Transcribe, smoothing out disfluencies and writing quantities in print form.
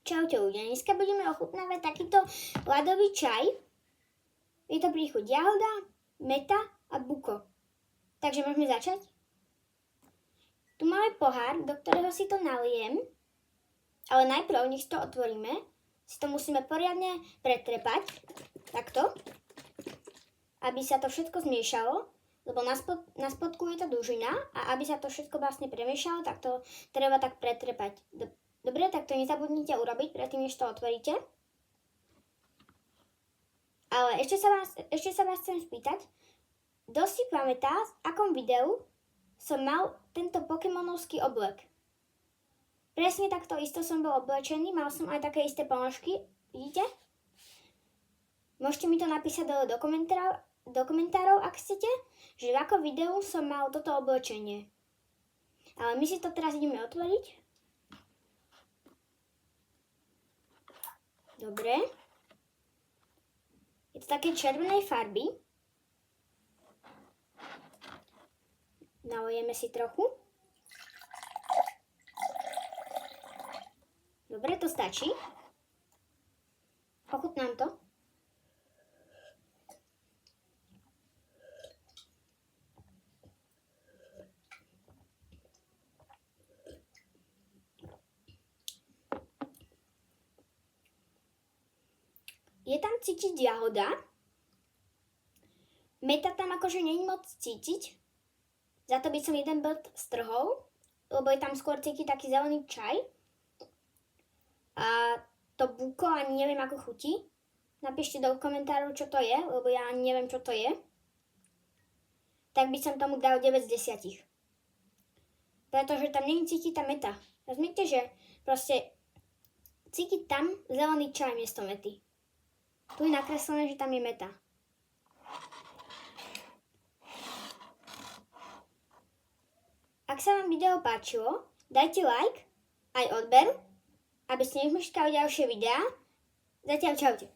Čaute ľudia, dneska budeme ochutnávať takýto ľadový čaj. Je to príchuť jahoda, meta a buko. Takže môžeme začať? Tu máme pohár, do ktorého si to nalijem. Ale najprv, nech si to otvoríme, si to musíme poriadne pretrepať. Takto. Aby sa to všetko zmiešalo. Lebo na spodku je to dužina a aby sa to všetko vlastne premiešalo, tak to treba tak pretrepať. Dobre, tak to nezabudnite urobiť predtým, než to otvoríte. Ale ešte sa vás chcem spýtať, kto si pamätá, v akom videu som mal tento pokémonovský oblek? Presne takto isto som bol oblečený, mal som aj také isté ponožky, vidíte? Môžete mi to napísať do komentárov, ak chcete, že v akom videu som mal toto oblečenie. Ale my si to teraz ideme otvoriť. Dobre. Je to také červenej farby. Nalejeme si trochu. Dobre, to stačí. Ochutnám to. Je tam cítiť jahoda. Meta tam akože nie je moc cítiť. Za to by som jeden bod strhol, lebo je tam skôr cítiť taký zelený čaj. A to buko ani neviem ako chutí. Napíšte do komentárov, čo to je, lebo ja ani neviem, čo to je. Tak by som tomu dal 9 z 10. Pretože tam nie cíti tá meta. Rozumíte, že proste cítiť tam zelený čaj miesto mety. Tu je nakreslené, že tam je meta. Ak sa vám video páčilo, dajte like, aj odber, aby ste nemeškali ďalšie videá. Zatiaľ čaute.